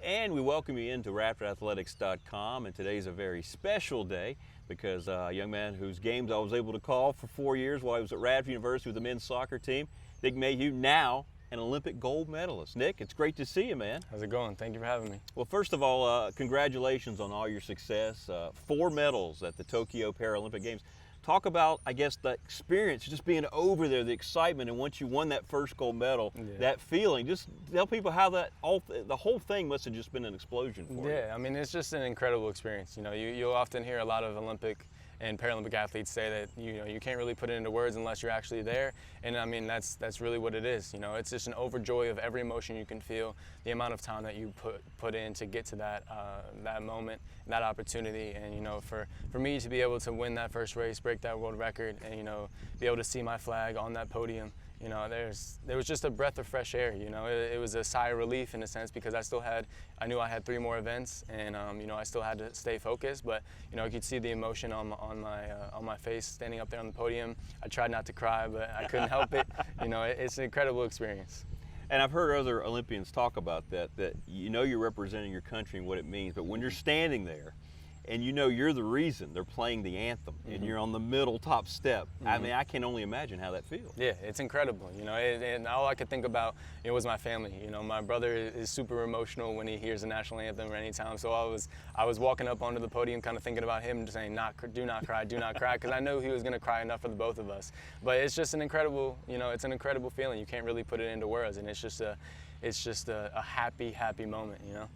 And we welcome you into RaptorAthletics.com, and today's a very special day because a young man whose games I was able to call for 4 years while I was at Radford University with the men's soccer team, Nick Mayhugh, now an Olympic gold medalist. Nick, it's great to see you, man. How's it going? Thank you for having me. Well, first of all, congratulations on all your success. 4 medals at the Tokyo Paralympic Games. Talk about, I guess, the experience, just being over there, the excitement, and once you won that first gold medal, that feeling. Just tell people how the whole thing must have just been an explosion for you. Yeah, I mean, it's just an incredible experience. You know, you'll often hear a lot of Olympic and Paralympic athletes say that you can't really put it into words unless you're actually there, and I mean that's really what it is. You know, it's just an overjoy of every emotion you can feel, the amount of time that you put in to get to that moment, that opportunity, and you know, for me to be able to win that first race, break that world record, and you know, be able to see my flag on that podium. You know, there was just a breath of fresh air. You know, it was a sigh of relief in a sense because I knew I had 3 more events, and you know, I still had to stay focused. But you know, you could see the emotion on my face standing up there on the podium. I tried not to cry, but I couldn't help it. You know, it's an incredible experience. And I've heard other Olympians talk about that you know you're representing your country and what it means, but when you're standing there and you know you're the reason they're playing the anthem and you're on the middle top step, I mean, I can only imagine how that feels. Yeah, it's incredible, you know, and all I could think about, you know, was my family. You know, my brother is super emotional when he hears the national anthem or any time, so I was walking up onto the podium kind of thinking about him, just saying, do not cry, because I know he was going to cry enough for the both of us. But it's just an incredible, you know, it's an incredible feeling. You can't really put it into words, and it's just a happy moment, you know.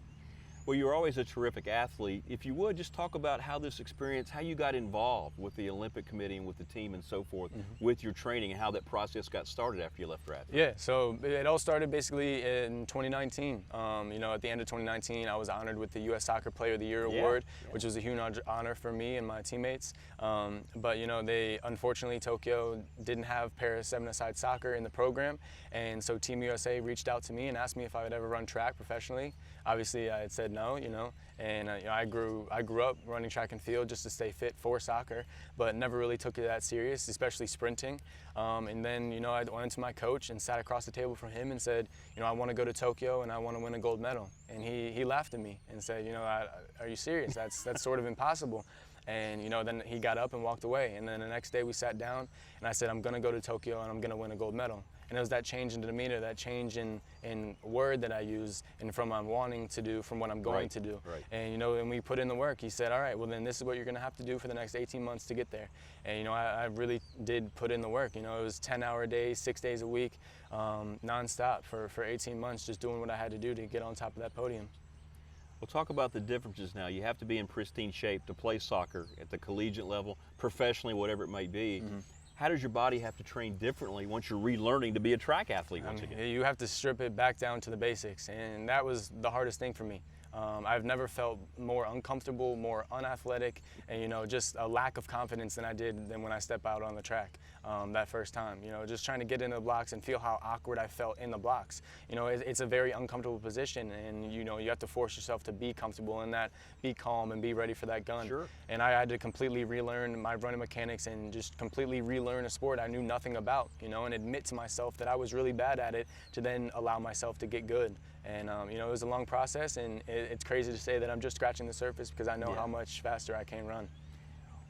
Well, you're always a terrific athlete. If you would, just talk about how this experience, how you got involved with the Olympic Committee and with the team and so forth, with your training, and how that process got started after you left Radford. Yeah, so it all started basically in 2019. You know, at the end of 2019, I was honored with the U.S. Soccer Player of the Year award, which was a huge honor for me and my teammates. But, you know, unfortunately, Tokyo didn't have para 7-a-side soccer in the program, and so Team USA reached out to me and asked me if I would ever run track professionally. Obviously, I had said no, you know, and you know, I grew up running track and field just to stay fit for soccer, but never really took it that serious, especially sprinting. And then, you know, I went to my coach and sat across the table from him and said, you know, I want to go to Tokyo and I want to win a gold medal. And he laughed at me and said, you know, are you serious? That's sort of impossible. And, you know, then he got up and walked away. And then the next day we sat down and I said, I'm going to go to Tokyo and I'm going to win a gold medal. And it was that change in demeanor, that change in word that I use, and from what I'm wanting to do, from what I'm going to do. Right. And, you know, when we put in the work, he said, all right, well, then this is what you're going to have to do for the next 18 months to get there. And, you know, I really did put in the work. You know, it was 10-hour days, 6 days a week, nonstop for 18 months, just doing what I had to do to get on top of that podium. Well, talk about the differences now. You have to be in pristine shape to play soccer at the collegiate level, professionally, whatever it may be. How does your body have to train differently once you're relearning to be a track athlete once again? You have to strip it back down to the basics, and that was the hardest thing for me. I've never felt more uncomfortable, more unathletic, and you know, just a lack of confidence than when I step out on the track that first time. You know, just trying to get into the blocks and feel how awkward I felt in the blocks. You know, it's a very uncomfortable position, and you know, you have to force yourself to be comfortable in that, be calm, and be ready for that gun. Sure. And I had to completely relearn my running mechanics and just completely relearn a sport I knew nothing about. You know, and admit to myself that I was really bad at it, to then allow myself to get good. And you know, it was a long process, and it's crazy to say that I'm just scratching the surface because I know how much faster I can run.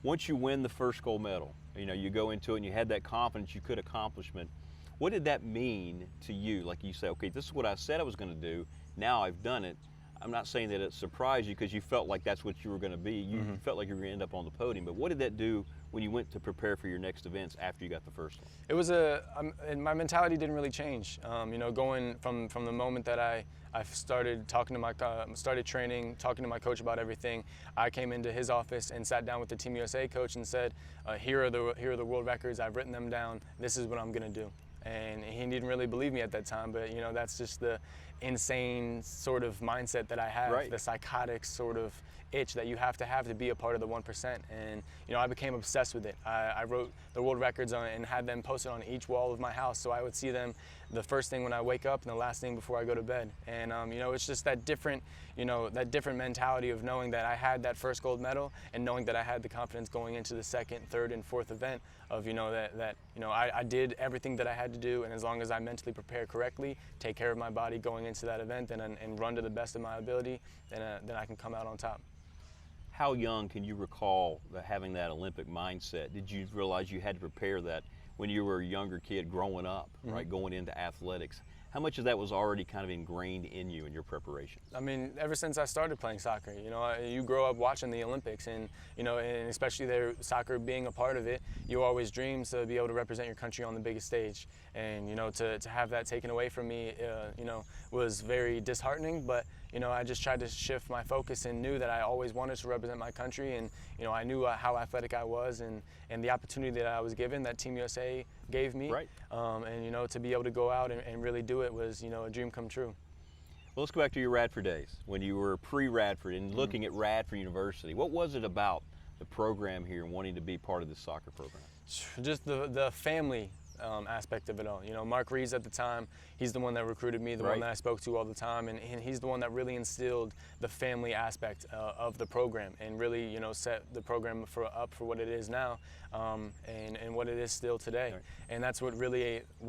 Once you win the first gold medal, you know, you go into it and you had that confidence you could accomplish it. What did that mean to you? Like you say, okay, this is what I said I was going to do. Now I've done it. I'm not saying that it surprised you because you felt like that's what you were going to be. You felt like you were going to end up on the podium. But what did that do when you went to prepare for your next events after you got the first one? It was my mentality didn't really change. You know, going from the moment that I started talking to started training, talking to my coach about everything, I came into his office and sat down with the Team USA coach and said, here are the world records. I've written them down. This is what I'm going to do. And he didn't really believe me at that time, but you know, that's just the insane sort of mindset that I have, the psychotic sort of itch that you have to be a part of the 1%. And you know, I became obsessed with it. I wrote the world records on it and had them posted on each wall of my house, so I would see them the first thing when I wake up and the last thing before I go to bed. And you know, it's just that different, you know, that different mentality of knowing that I had that first gold medal and knowing that I had the confidence going into the second, third, and fourth event of, you know, that you know, I did everything that I had to do, and as long as I mentally prepared correctly, take care of my body going into that event and run to the best of my ability, then I can come out on top. How young can you recall having that Olympic mindset? Did you realize you had to prepare that when you were a younger kid growing up, right, going into athletics? How much of that was already kind of ingrained in you in your preparation? I mean, ever since I started playing soccer, you know, you grow up watching the Olympics, and you know, and especially their soccer being a part of it, you always dream to be able to represent your country on the biggest stage. And you know, to have that taken away from me, you know, was very disheartening. But you know, I just tried to shift my focus and knew that I always wanted to represent my country, and you know, I knew how athletic I was, and the opportunity that I was given, that Team USA gave me, right. And you know, to be able to go out and really do it was, you know, a dream come true. Well, let's go back to your Radford days, when you were pre-Radford and looking at Radford University. What was it about the program here and wanting to be part of this soccer program? Just the family aspect of it all. You know, Mark Reeves at the time, he's the one that recruited me, the one that I spoke to all the time, and he's the one that really instilled the family aspect of the program, and really, you know, set the program up for what it is now, and what it is still today. Right. And that's what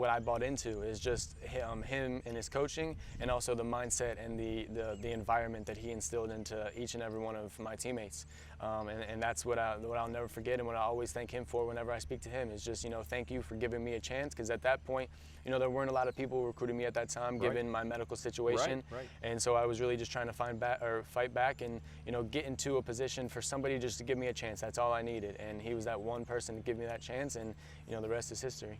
I bought into, is just him and his coaching, and also the mindset and the environment that he instilled into each and every one of my teammates. And that's what I'll never forget, and what I always thank him for whenever I speak to him, is just, you know, thank you for giving me a chance, because at that point, you know, there weren't a lot of people recruiting me at that time, given my medical situation. Right. And so I was really just trying to fight back and, you know, get into a position for somebody just to give me a chance. That's all I needed, and he was that one person to give me that chance, and you know, the rest is history.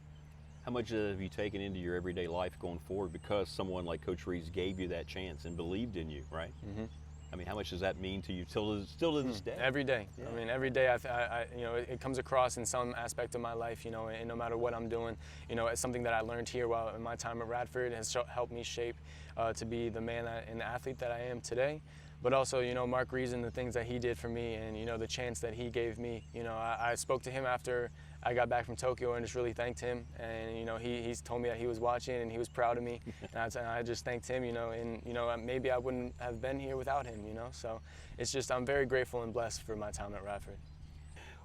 How much have you taken into your everyday life going forward because someone like Coach Reeves gave you that chance and believed in you, right? Mm-hmm. I mean, how much does that mean to you still to this day? Every day. Yeah. I mean, every day, I you know, it comes across in some aspect of my life, you know, and no matter what I'm doing, you know, it's something that I learned here while in my time at Radford has helped me shape to be the man and the athlete that I am today. But also, you know, Mark Reeves and the things that he did for me, and you know, the chance that he gave me. You know, I spoke to him after I got back from Tokyo and just really thanked him. And you know, he's told me that he was watching and he was proud of me. And I just thanked him. You know, and you know, maybe I wouldn't have been here without him. You know, so it's just, I'm very grateful and blessed for my time at Radford.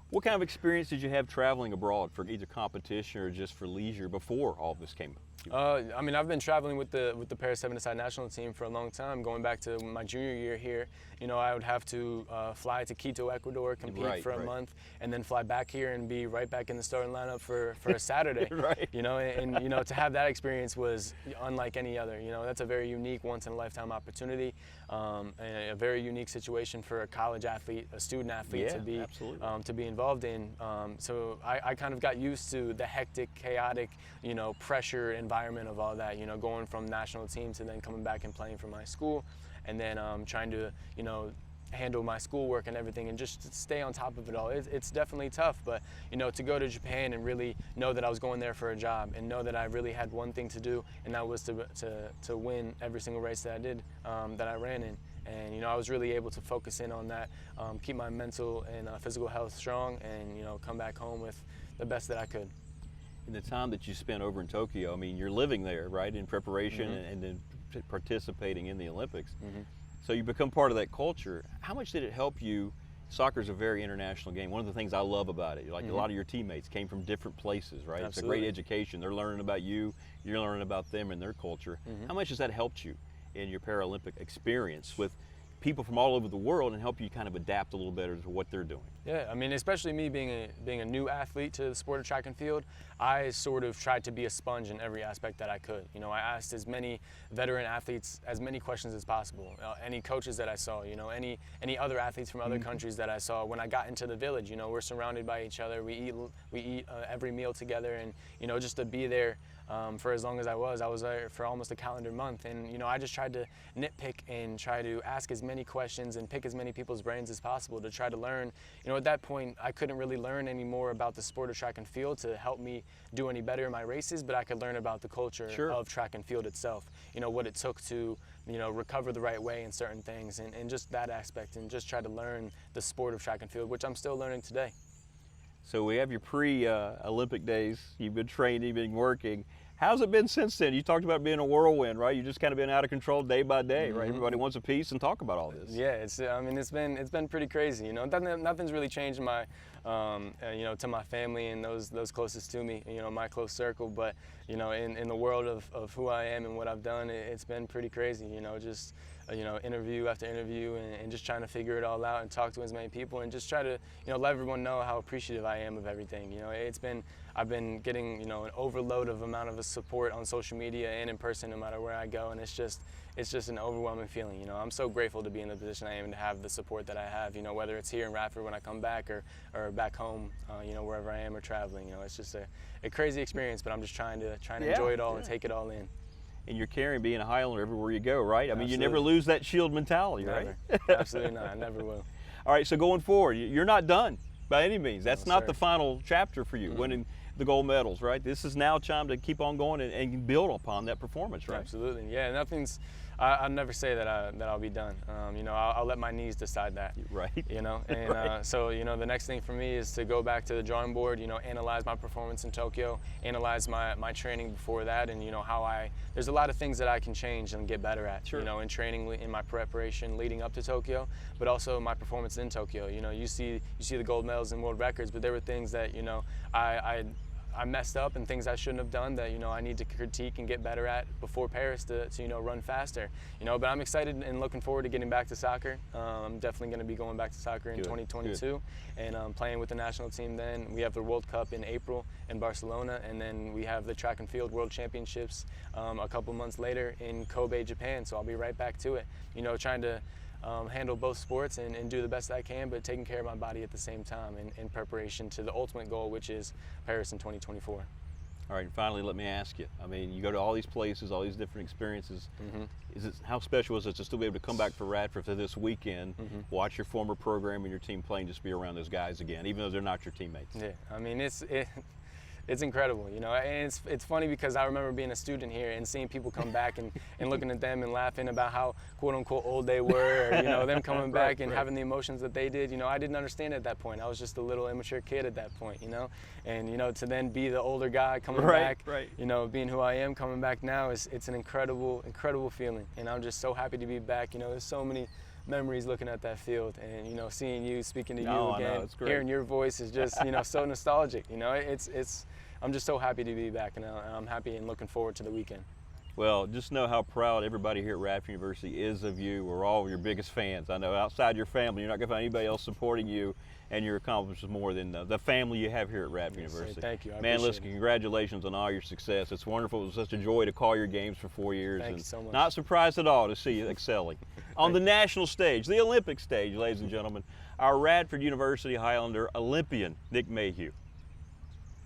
What kind of experience did you have traveling abroad for either competition or just for leisure before all this came up? I mean, I've been traveling with the Paris 7-a-side national team for a long time. Going back to my junior year here, you know, I would have to fly to Quito, Ecuador, compete for a month, and then fly back here and be right back in the starting lineup for a Saturday. Right. You know, and you know, to have that experience was unlike any other. You know, that's a very unique, once-in-a-lifetime opportunity, and a very unique situation for a college athlete, a student athlete, to be involved in. So I kind of got used to the hectic, chaotic, you know, pressure environment of all that, you know, going from national team to then coming back and playing for my school, and then trying to, you know, handle my schoolwork and everything, and just stay on top of it all. It's definitely tough, but you know, to go to Japan and really know that I was going there for a job, and know that I really had one thing to do, and that was to win every single race that I did, that I ran in. And you know, I was really able to focus in on that, keep my mental and physical health strong, and you know, come back home with the best that I could. In the time that you spent over in Tokyo, I mean, you're living there, right, in preparation and then participating in the Olympics. So you become part of that culture. How much did it help you? Soccer is a very international game. One of the things I love about it, like a lot of your teammates came from different places, right? Absolutely. It's a great education. They're learning about you, you're learning about them and their culture. How much has that helped you in your Paralympic experience with people from all over the world, and help you kind of adapt a little better to what they're doing? Yeah, I mean, especially me being a new athlete to the sport of track and field, I sort of tried to be a sponge in every aspect that I could. You know, I asked as many veteran athletes as many questions as possible. Any coaches that I saw, you know, any other athletes from other countries that I saw. When I got into the village, you know, we're surrounded by each other. We eat every meal together, and you know, just to be there for as long as I was there for almost a calendar month. And you know, I just tried to nitpick and try to ask as many questions and pick as many people's brains as possible to try to learn. You know, at that point, I couldn't really learn any more about the sport of track and field to help me do any better in my races, but I could learn about the culture of track and field itself. You know, what it took to, you know, recover the right way in certain things, and just that aspect, and just try to learn the sport of track and field, which I'm still learning today. So we have your pre-Olympic days. You've been training, you've been working. How's it been since then? You talked about being a whirlwind, right? You've just kind of been out of control day by day, right? Everybody wants a piece and talk about all this. Yeah, I mean, it's been pretty crazy. You know, nothing's really changed in my, you know, to my family and those closest to me. You know, my close circle. But you know, in the world of who I am and what I've done, it's been pretty crazy. You know, just you know, interview after interview, and just trying to figure it all out and talk to as many people and just try to, you know, let everyone know how appreciative I am of everything. You know, I've been getting, you know, an overload of amount of support on social media and in person, no matter where I go, and it's just an overwhelming feeling. You know, I'm so grateful to be in the position I am and to have the support that I have. You know, whether it's here in Radford when I come back or back home, you know, wherever I am or traveling. You know, it's just a crazy experience, but I'm just trying to enjoy it all and take it all in. And you're carrying being a Highlander everywhere you go, right? I mean, Absolutely. you never lose that shield mentality, Never. right? Absolutely not. I never will. All right, so going forward, you're not done by any means. That's No, not sir. the final chapter for you, winning the gold medals, right? This is now time to keep on going and build upon that performance, right? Absolutely. Yeah, nothing's. I'll never say that I'll be done. You know, I'll let my knees decide that. Right. You know, and Right. so you know, the next thing for me is to go back to the drawing board. You know, analyze my performance in Tokyo, analyze my training before that, and you know there's a lot of things that I can change and get better at. Sure. You know, in training, in my preparation leading up to Tokyo, but also my performance in Tokyo. You know, you see the gold medals and world records, but there were things that, you know, I messed up and things I shouldn't have done that, you know, I need to critique and get better at before Paris to you know, run faster. You know, but I'm excited and looking forward to getting back to soccer. I'm definitely going to be going back to soccer in 2022 and playing with the national team then. We have the World Cup in April in Barcelona, and then we have the track and field World Championships a couple months later in Kobe, Japan. So I'll be right back to it. You know, trying to handle both sports and do the best I can, but taking care of my body at the same time in preparation to the ultimate goal, which is Paris in 2024. All right, and finally, let me ask you. I mean, you go to all these places, all these different experiences. How special is it to still be able to come back for Radford for this weekend, watch your former program and your team play, and just be around those guys again, even though they're not your teammates? Yeah, I mean, it's incredible, you know, and it's funny because I remember being a student here and seeing people come back and looking at them and laughing about how quote unquote old they were, or, you know, them coming back and having the emotions that they did. You know, I didn't understand at that point. I was just a little immature kid at that point, you know, and you know, to then be the older guy coming back, you know, being who I am coming back now it's an incredible feeling, and I'm just so happy to be back. You know, there's so many memories looking at that field, and you know, seeing you, speaking to you again, hearing your voice is just, you know, so nostalgic. You know, I'm just so happy to be back, and I'm happy and looking forward to the weekend. Well, just know how proud everybody here at Radford University is of you. We're all your biggest fans. I know outside your family, you're not going to find anybody else supporting you and your accomplishments more than the family you have here at Radford University. Thank you. Man, listen, congratulations on all your success. It's wonderful. It was such a joy to call your games for 4 years. Thank you so much. Not surprised at all to see you excelling on the national stage, the Olympic stage, ladies and gentlemen. Our Radford University Highlander Olympian, Nick Mayhugh.